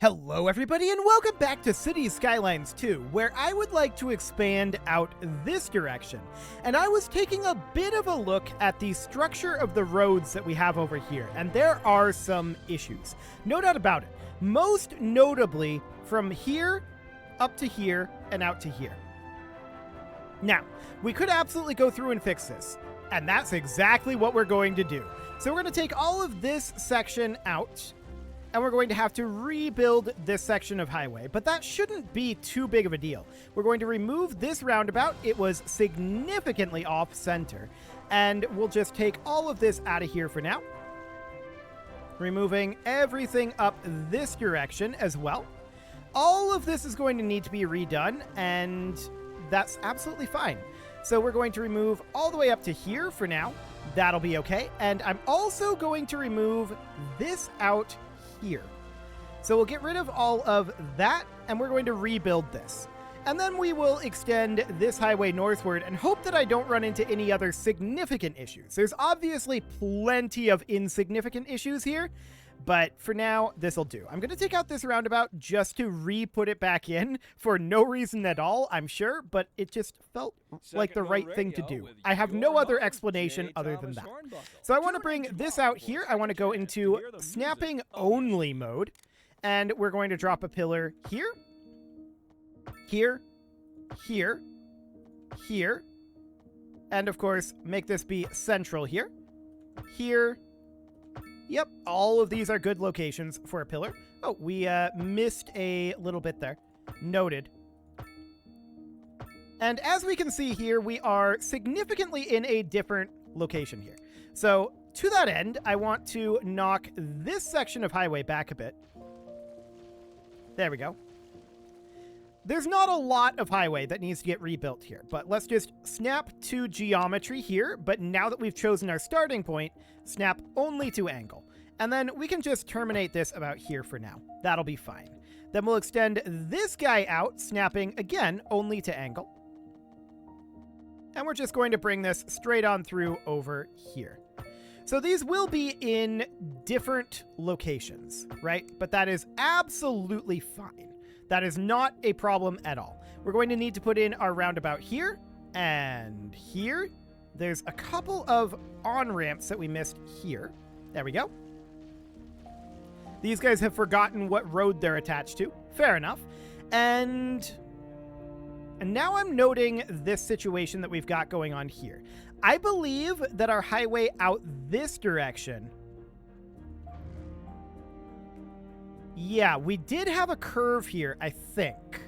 Hello everybody and welcome back to Cities Skylines 2, where I would like to expand out this direction. And I was taking a bit of a look at the structure of the roads that we have over here, and there are some issues. No doubt about it. Most notably from here up to here and out to here. Now, we could absolutely go through and fix this, and that's exactly what we're going to do. So we're going to take all of this section out, and we're going to have to rebuild this section of highway, but that shouldn't be too big of a deal. We're going to remove this roundabout. It was significantly off center, and we'll just take all of this out of here for now. Removing everything up this direction as well. All of this is going to need to be redone, and that's absolutely fine. So we're going to remove all the way up to here for now. That'll be okay. And I'm also going to remove this out here. So we'll get rid of all of that, and we're going to rebuild this. And then we will extend this highway northward and hope that I don't run into any other significant issues. There's obviously plenty of insignificant issues here, but for now, this'll do. I'm going to take out this roundabout just to re-put it back in for no reason at all, I'm sure, but it just felt like the right thing to do. I have no other explanation other than that. So I want to bring this out here. I want to go into snapping only mode, and we're going to drop a pillar here, here, here, here, and of course, make this be central here, here. Yep, all of these are good locations for a pillar. Oh, we missed a little bit there. Noted. And as we can see here, we are significantly in a different location here. So to that end, I want to knock this section of highway back a bit. There we go. There's not a lot of highway that needs to get rebuilt here, but let's just snap to geometry here. But now that we've chosen our starting point, snap only to angle. And then we can just terminate this about here for now. That'll be fine. Then we'll extend this guy out, snapping again only to angle. And we're just going to bring this straight on through over here. So these will be in different locations, right? But that is absolutely fine. That is not a problem at all. We're going to need to put in our roundabout here and here. There's a couple of on-ramps that we missed here. There we go. These guys have forgotten what road they're attached to. Fair enough. And now I'm noting this situation that we've got going on here. I believe that our highway out this direction... Yeah, we did have a curve here, I think.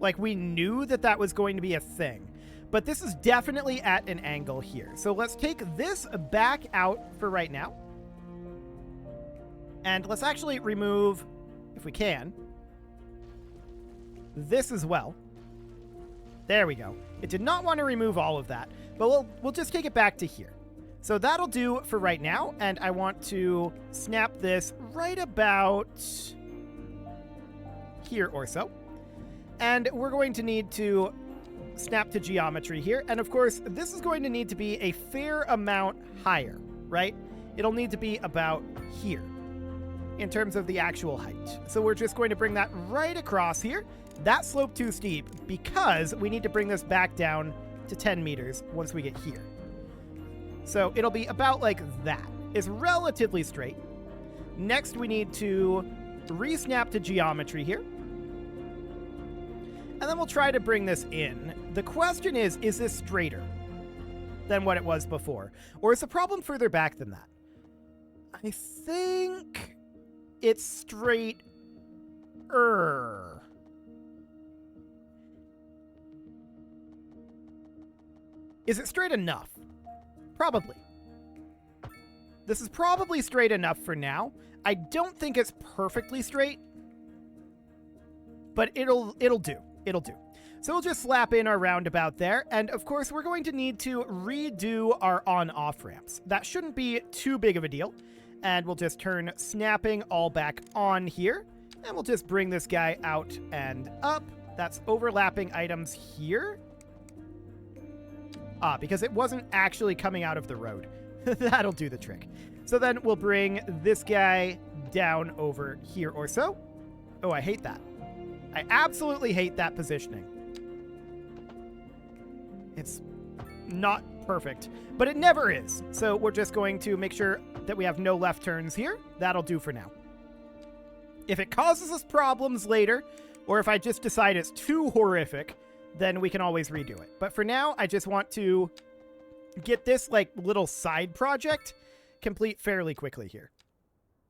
Like, we knew that that was going to be a thing. But this is definitely at an angle here. So let's take this back out for right now. And let's actually remove, if we can, this as well. There we go. It did not want to remove all of that, but we'll just take it back to here. So that'll do for right now, and I want to snap this right about here or so. And we're going to need to snap to geometry here, and of course, this is going to need to be a fair amount higher, right? It'll need to be about here in terms of the actual height. So we're just going to bring that right across here. That slope too steep because we need to bring this back down to 10 meters once we get here. So it'll be about like that. It's relatively straight. Next, we need to re-snap to geometry here. And then we'll try to bring this in. The question is this straighter than what it was before? Or is the problem further back than that? I think it's straighter. Is it straight enough? Probably. This is probably straight enough for now. I don't think it's perfectly straight, but it'll do. It'll do. So we'll just slap in our roundabout there. And of course, we're going to need to redo our on-off ramps. That shouldn't be too big of a deal. And we'll just turn snapping all back on here. And we'll just bring this guy out and up. That's overlapping items here. Because it wasn't actually coming out of the road. That'll do the trick. So then we'll bring this guy down over here or so. Oh, I hate that. I absolutely hate that positioning. It's not perfect, but it never is. So we're just going to make sure that we have no left turns here. That'll do for now. If it causes us problems later, or if I just decide it's too horrific, then we can always redo it. But for now, I just want to get this like little side project complete fairly quickly here.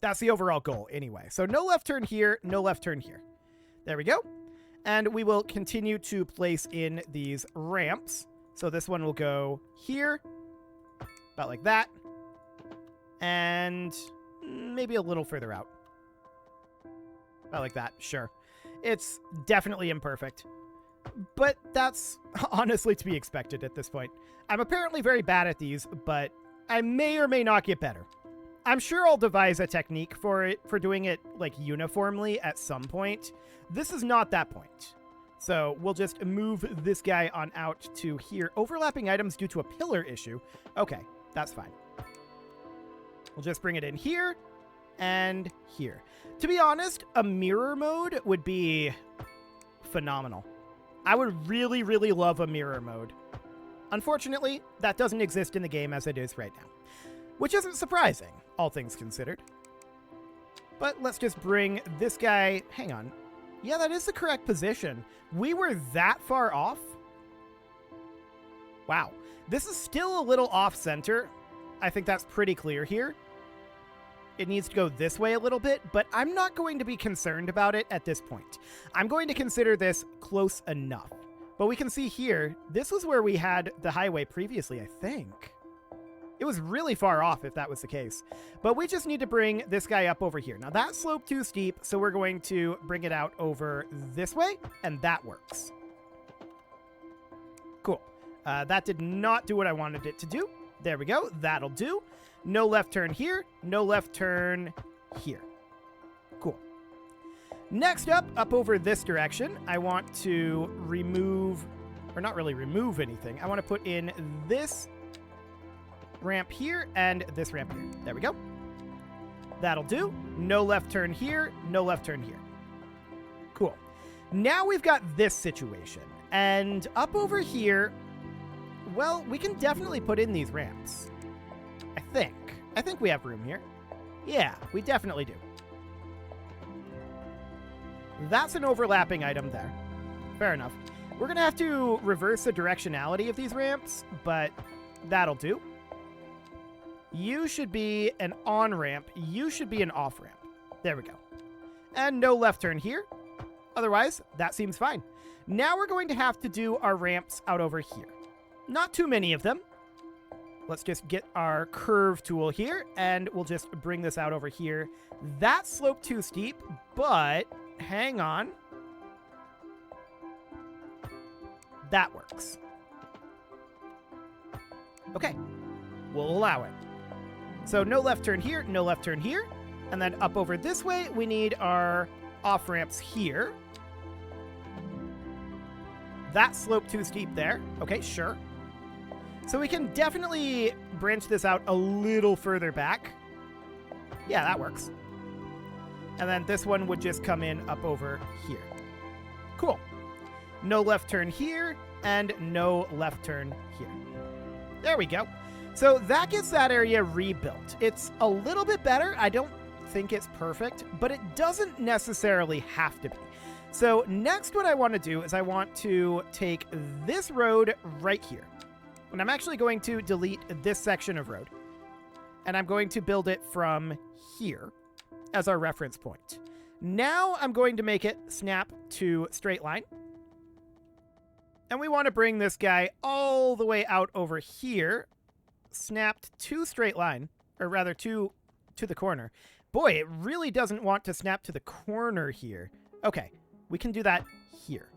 That's the overall goal anyway. So no left turn here, no left turn here. There we go. And we will continue to place in these ramps. So this one will go here, about like that, and maybe a little further out. About like that, sure. It's definitely imperfect, but that's honestly to be expected at this point. I'm apparently very bad at these, but I may or may not get better. I'm sure I'll devise a technique for doing it like uniformly at some point. This is not that point. So we'll just move this guy on out to here. Overlapping items due to a pillar issue. Okay, that's fine. We'll just bring it in here and here. To be honest, a mirror mode would be phenomenal. I would really, really love a mirror mode. Unfortunately, that doesn't exist in the game as it is right now, which isn't surprising, all things considered. But let's just bring this guy... Hang on. Yeah, that is the correct position. We were that far off? Wow. This is still a little off-center. I think that's pretty clear here. It needs to go this way a little bit, but I'm not going to be concerned about it at this point. I'm going to consider this close enough. But we can see here, this was where we had the highway previously, I think. It was really far off if that was the case. But we just need to bring this guy up over here. Now that slope too steep, so we're going to bring it out over this way, and that works. Cool. That did not do what I wanted it to do. There we go. That'll do. No left turn here. No left turn here. Cool. Next up over this direction, I want to remove, or not really remove anything. I want to put in this ramp here and this ramp here. There we go. That'll do. No left turn here. No left turn here. Cool. Now we've got this situation. And up over here, well, we can definitely put in these ramps. I think we have room here. Yeah, we definitely do. That's an overlapping item there. Fair enough. We're going to have to reverse the directionality of these ramps, but that'll do. You should be an on-ramp. You should be an off-ramp. There we go. And no left turn here. Otherwise, that seems fine. Now we're going to have to do our ramps out over here. Not too many of them. Let's just get our curve tool here, and we'll just bring this out over here. That slope too steep, but hang on. That works. Okay, we'll allow it. So no left turn here, no left turn here. And then up over this way, we need our off-ramps here. That slope too steep there. Okay, sure. So we can definitely branch this out a little further back. Yeah, that works. And then this one would just come in up over here. Cool. No left turn here, and no left turn here. There we go. So that gets that area rebuilt. It's a little bit better. I don't think it's perfect, but it doesn't necessarily have to be. So next what I want to do is I want to take this road right here. And I'm actually going to delete this section of road. And I'm going to build it from here as our reference point. Now I'm going to make it snap to straight line. And we want to bring this guy all the way out over here, snapped to straight line, or rather to the corner. Boy, it really doesn't want to snap to the corner here. Okay, we can do that here.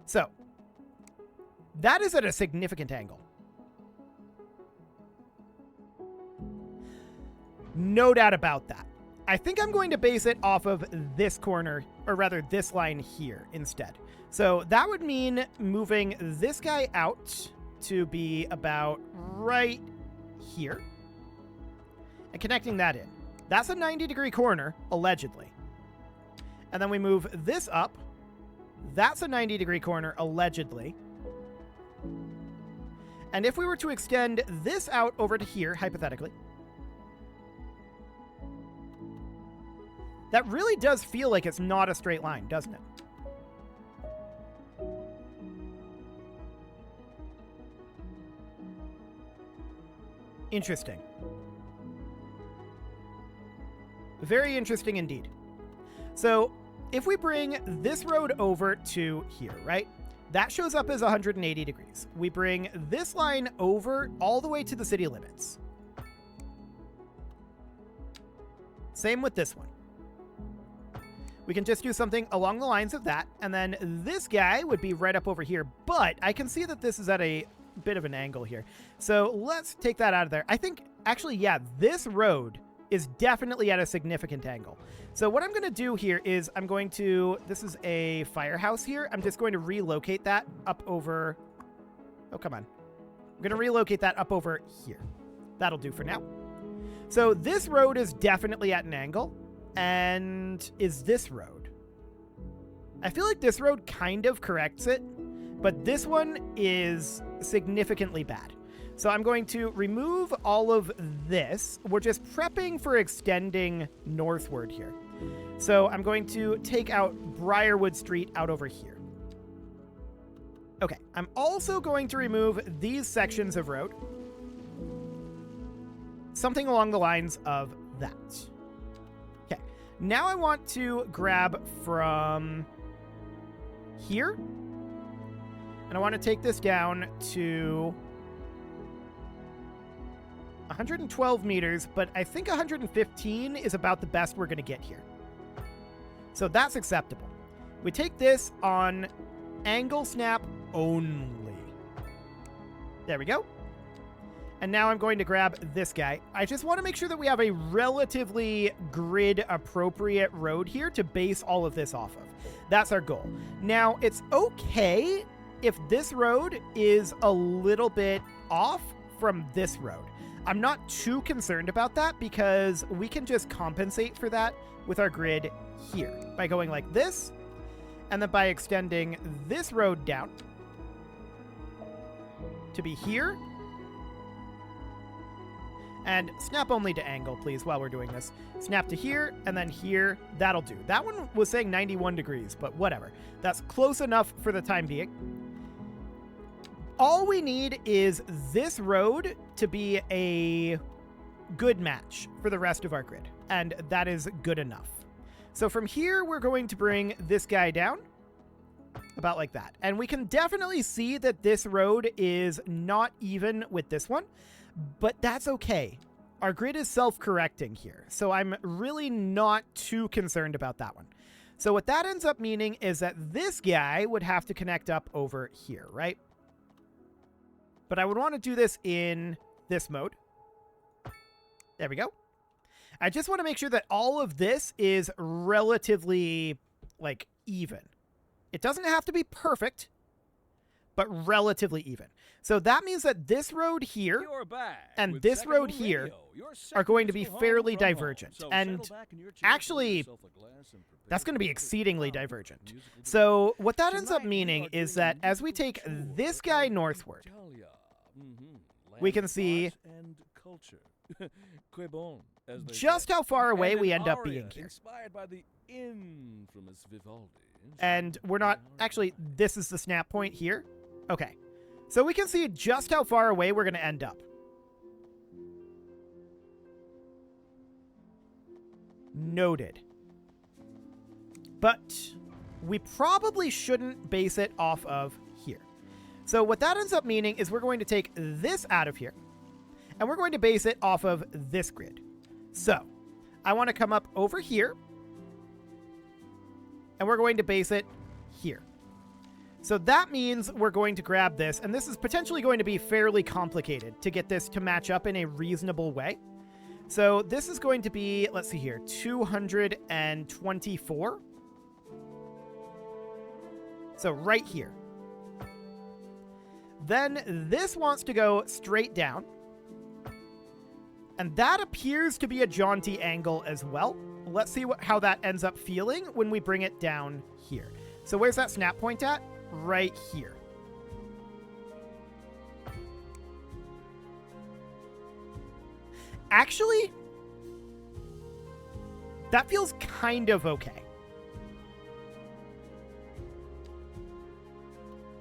So that is at a significant angle. No doubt about that. I think I'm going to base it off of this corner, or rather this line here instead. So that would mean moving this guy out to be about right here and connecting that in. That's a 90-degree corner, allegedly. And then we move this up. That's a 90-degree corner, allegedly. And if we were to extend this out over to here, hypothetically, that really does feel like it's not a straight line, doesn't it? Interesting. Very interesting indeed. So if we bring this road over to here, right? That shows up as 180 degrees. We bring this line over all the way to the city limits. Same with this one. We can just do something along the lines of that, and then this guy would be right up over here, but I can see that this is at a bit of an angle here. So let's take that out of there. I think, actually, yeah, this road is definitely at a significant angle. So what I'm going to do here is I'm going to, this is a firehouse here. I'm just going to relocate that up over, oh, come on. I'm going to relocate that up over here. That'll do for now. So this road is definitely at an angle. And is this road? I feel like this road kind of corrects it, but this one is significantly bad. So I'm going to remove all of this. We're just prepping for extending northward here. So I'm going to take out Briarwood Street out over here. Okay, I'm also going to remove these sections of road. Something along the lines of that. Okay, now I want to grab from here. And I want to take this down to 112 meters, but I think 115 is about the best we're going to get here. So that's acceptable. We take this on angle snap only. There we go. And now I'm going to grab this guy. I just want to make sure that we have a relatively grid-appropriate road here to base all of this off of. That's our goal. Now, it's okay if this road is a little bit off from this road. I'm not too concerned about that because we can just compensate for that with our grid here by going like this, and then by extending this road down to be here. And snap only to angle, please, while we're doing this. Snap to here, and then here. That'll do. That one was saying 91 degrees, but whatever. That's close enough for the time being. All we need is this road to be a good match for the rest of our grid, and that is good enough. So from here, we're going to bring this guy down, about like that. And we can definitely see that this road is not even with this one, but that's okay. Our grid is self-correcting here, so I'm really not too concerned about that one. So what that ends up meaning is that this guy would have to connect up over here, right? But I would want to do this in this mode. There we go. I just want to make sure that all of this is relatively, like, even. It doesn't have to be perfect, but relatively even. So that means that this road here and this road here are going to be fairly divergent. And actually, that's going to be exceedingly divergent. So what that ends up meaning is that as we take this guy northward, we can see just how far away we end up being here. And we're not... Actually, this is the snap point here. Okay. So we can see just how far away we're going to end up. Noted. But we probably shouldn't base it off of here. So what that ends up meaning is we're going to take this out of here, and we're going to base it off of this grid. So I want to come up over here, and we're going to base it here. So that means we're going to grab this, and this is potentially going to be fairly complicated to get this to match up in a reasonable way. So this is going to be, let's see here, 224. So right here. Then this wants to go straight down. And that appears to be a jaunty angle as well. Let's see how that ends up feeling when we bring it down here. So where's that snap point at? Right here. Actually, that feels kind of okay.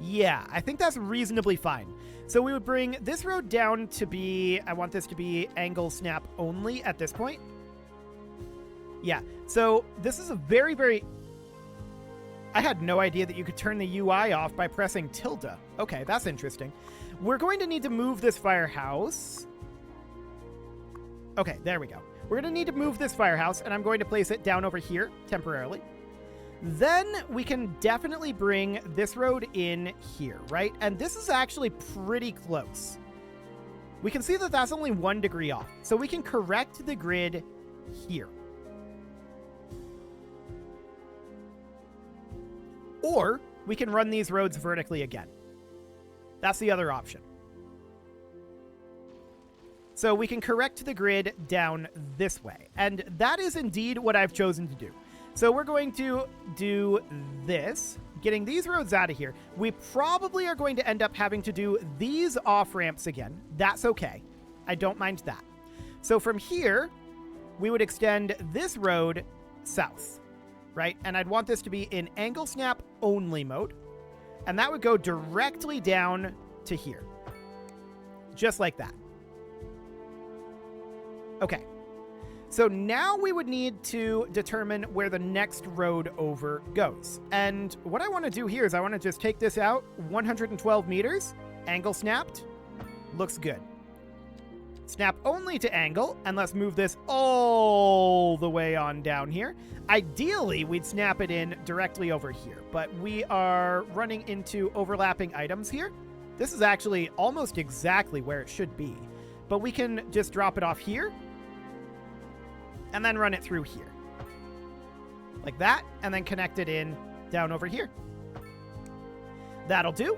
Yeah, I think that's reasonably fine. So we would bring this road down to be, I want this to be angle snap only at this point. Yeah, so this is a very, very... I had no idea that you could turn the UI off by pressing tilde. Okay, that's interesting. We're going to need to move this firehouse. Okay, there we go. We're going to need to move this firehouse, and I'm going to place it down over here temporarily. Then we can definitely bring this road in here, right? And this is actually pretty close. We can see that that's only 1 degree off. So we can correct the grid here. Or we can run these roads vertically again. That's the other option. So we can correct the grid down this way. And that is indeed what I've chosen to do. So we're going to do this, getting these roads out of here. We probably are going to end up having to do these off-ramps again. That's okay. I don't mind that. So from here, we would extend this road south, right? And I'd want this to be in angle snap only mode. And that would go directly down to here. Just like that. Okay. So now we would need to determine where the next road over goes. And what I want to do here is I want to just take this out 112 meters, angle snapped, looks good. Snap only to angle, and let's move this all the way on down here. Ideally, we'd snap it in directly over here, but we are running into overlapping items here. This is actually almost exactly where it should be, but we can just drop it off here and then run it through here. Like that, and then connect it in down over here. That'll do.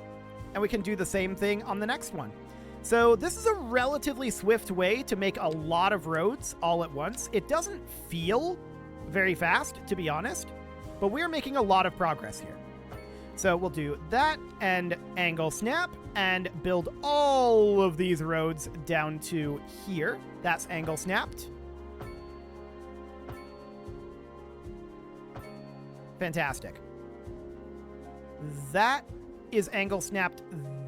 And we can do the same thing on the next one. So this is a relatively swift way to make a lot of roads all at once. It doesn't feel very fast, to be honest, but we're making a lot of progress here. So we'll do that and angle snap and build all of these roads down to here. That's angle snapped. Fantastic. That is angle snapped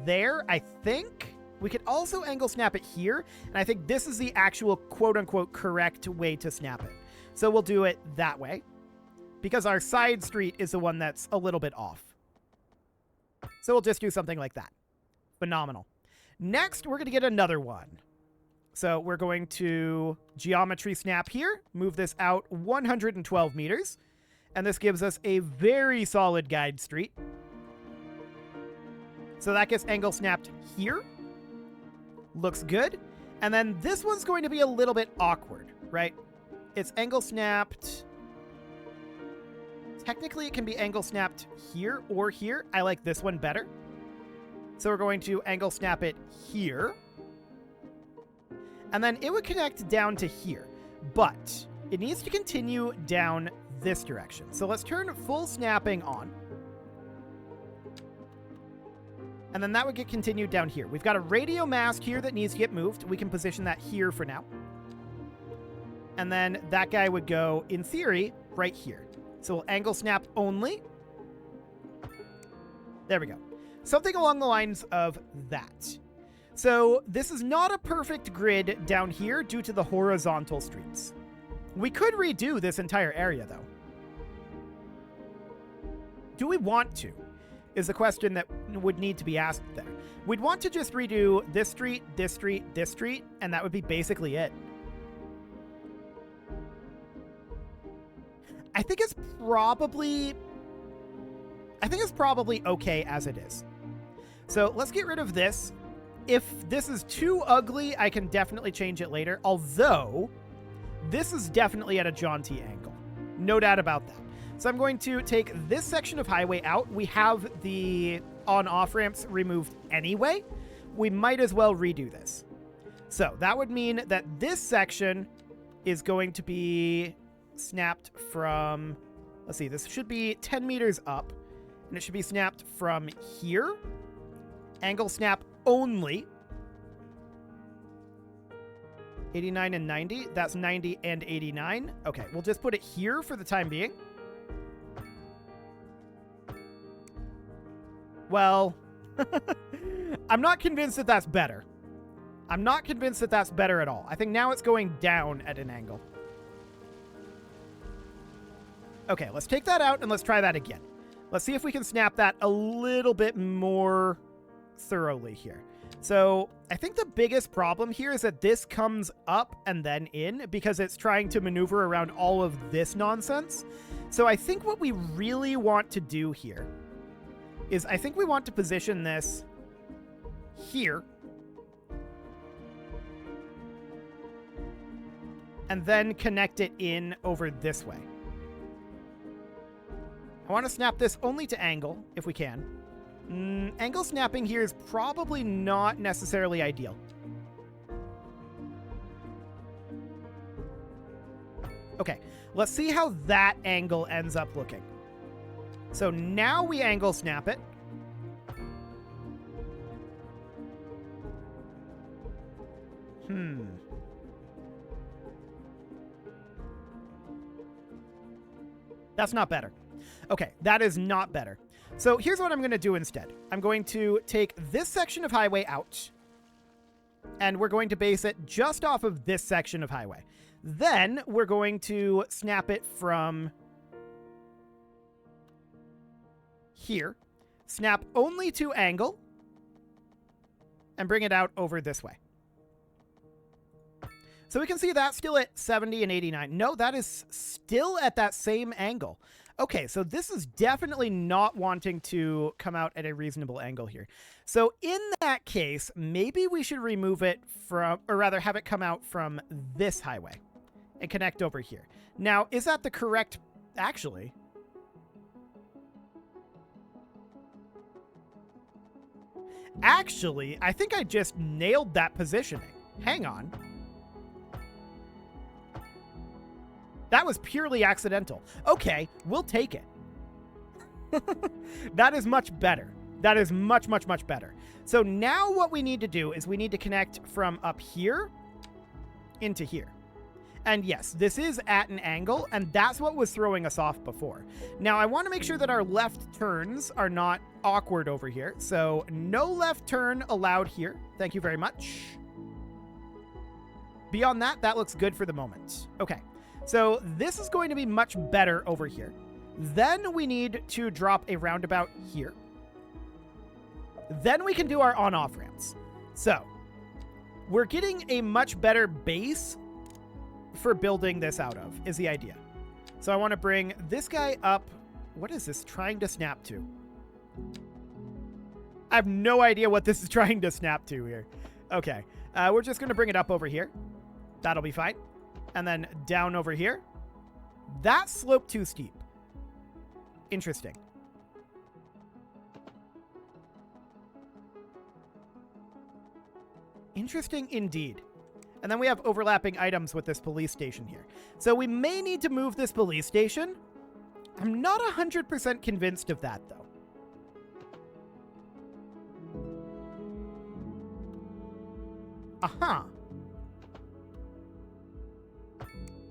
there, I think. We could also angle snap it here, and I think this is the actual quote-unquote correct way to snap it. So we'll do it that way, because our side street is the one that's a little bit off. So we'll just do something like that. Phenomenal. Next, we're going to get another one. So we're going to geometry snap here, move this out 112 meters. And this gives us a very solid guide street. So that gets angle snapped here. Looks good. And then this one's going to be a little bit awkward, right? It's angle snapped. Technically, it can be angle snapped here or here. I like this one better. So we're going to angle snap it here. And then it would connect down to here. But it needs to continue down this direction. So let's turn full snapping on. And then that would get continued down here. We've got a radio mast here that needs to get moved. We can position that here for now. And then that guy would go, in theory, right here. So we'll angle snap only. There we go. Something along the lines of that. So this is not a perfect grid down here due to the horizontal streets. We could redo this entire area, though. Do we want to? Is the question that would need to be asked there. We'd want to just redo this street, this street, this street, and that would be basically it. I think it's probably okay as it is. So let's get rid of this. If this is too ugly, I can definitely change it later. Although, this is definitely at a jaunty angle. No doubt about that. So I'm going to take this section of highway out. We have the on-off ramps removed anyway. We might as well redo this. So that would mean that this section is going to be snapped from, let's see, this should be 10 meters up, and it should be snapped from here. Angle snap only. 89 and 90. That's 90 and 89. Okay, we'll just put it here for the time being. Well, I'm not convinced that that's better. I'm not convinced that that's better at all. I think now it's going down at an angle. Okay, let's take that out and let's try that again. Let's see if we can snap that a little bit more thoroughly here. So I think the biggest problem here is that this comes up and then in because it's trying to maneuver around all of this nonsense. So I think what we really want to do here is I think we want to position this here and then connect it in over this way. I want to snap this only to angle if we can. Angle snapping here is probably not necessarily ideal. Okay, let's see how that angle ends up looking. So now we angle snap it. That's not better. Okay, that is not better. So here's what I'm going to do instead. I'm going to take this section of highway out, and we're going to base it just off of this section of highway. Then we're going to snap it from here, snap only to angle, and bring it out over this way. So we can see that's still at 70 and 89. No, that is still at that same angle. Okay, so this is definitely not wanting to come out at a reasonable angle here. So in that case, maybe we should remove it from, or rather have it come out from this highway and connect over here. Now, is that the correct, actually? Actually, I think I just nailed that positioning. Hang on. That was purely accidental. Okay, we'll take it. That is much better. That is much, much, much better. So now what we need to do is we need to connect from up here into here. And yes, this is at an angle, and that's what was throwing us off before. Now, I want to make sure that our left turns are not awkward over here. So no left turn allowed here. Thank you very much. Beyond that, that looks good for the moment. Okay. So this is going to be much better over here. Then we need to drop a roundabout here. Then we can do our on-off ramps. So we're getting a much better base for building this out of, is the idea. So I want to bring this guy up. What is this trying to snap to? I have no idea what this is trying to snap to here. Okay, we're just going to bring it up over here. That'll be fine. And then down over here. That sloped too steep. Interesting. Interesting indeed. And then we have overlapping items with this police station here. So we may need to move this police station. I'm not 100% convinced of that, though. Aha.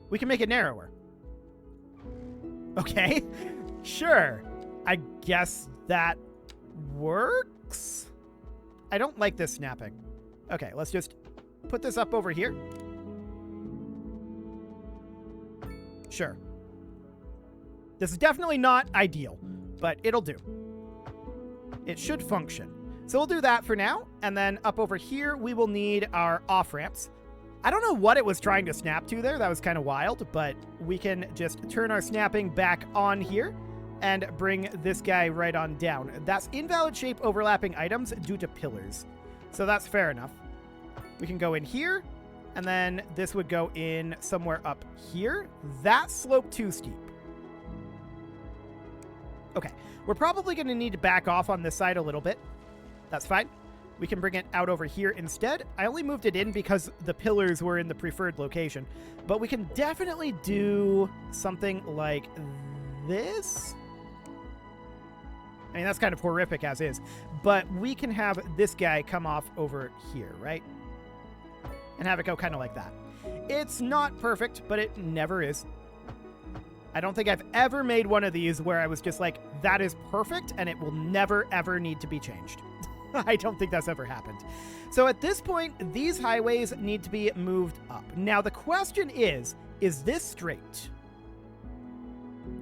We can make it narrower. Okay, sure. I guess that works? I don't like this snapping. Okay, let's just put this up over here. Sure. This is definitely not ideal, but it'll do. It should function. So we'll do that for now, and then up over here, we will need our off-ramps. I don't know what it was trying to snap to there. That was kind of wild, but we can just turn our snapping back on here and bring this guy right on down. That's invalid shape overlapping items due to pillars. So that's fair enough. We can go in here, and then this would go in somewhere up here. That sloped too steep. Okay, we're probably going to need to back off on this side a little bit. That's fine. We can bring it out over here instead. I only moved it in because the pillars were in the preferred location. But we can definitely do something like this. I mean, that's kind of horrific as is. But we can have this guy come off over here, right? And have it go kind of like that. It's not perfect, but it never is. I don't think I've ever made one of these where I was just like, that is perfect, and it will never, ever need to be changed. I don't think that's ever happened. So at this point, these highways need to be moved up. Now, the question is this straight?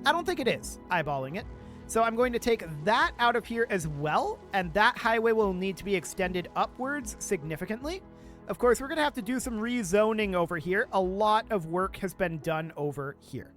I don't think it is, eyeballing it. So I'm going to take that out of here as well, and that highway will need to be extended upwards significantly. Of course, we're going to have to do some rezoning over here. A lot of work has been done over here.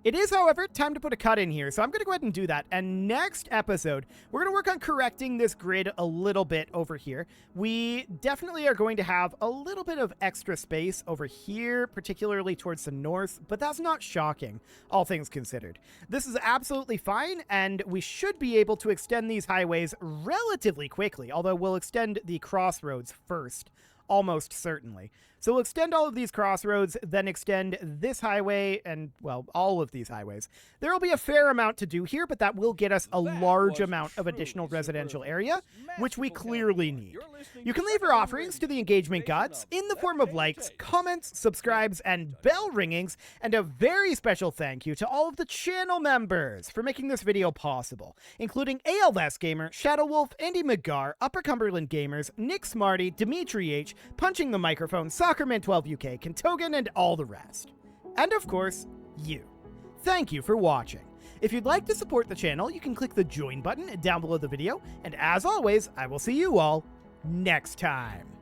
It is, however, time to put a cut in here, so I'm going to go ahead and do that. And next episode, we're going to work on correcting this grid a little bit over here. We definitely are going to have a little bit of extra space over here, particularly towards the north, but that's not shocking, all things considered. This is absolutely fine, and we should be able to extend these highways relatively quickly, although we'll extend the crossroads first. Almost certainly. So we'll extend all of these crossroads, then extend this highway and, well, all of these highways. There will be a fair amount to do here, but that will get us a large amount of additional residential area, which we clearly need. You can leave your offerings to the engagement gods in the form of likes, comments, subscribes, and bell ringings, and a very special thank you to all of the channel members for making this video possible, including ALS Gamer, Shadow Wolf, Andy McGar, Upper Cumberland Gamers, Nick Smarty, Dimitri H, Punching the Microphone, Soccerman12UK, Kentogan, and all the rest. And of course, you. Thank you for watching. If you'd like to support the channel, you can click the join button down below the video, and as always, I will see you all next time.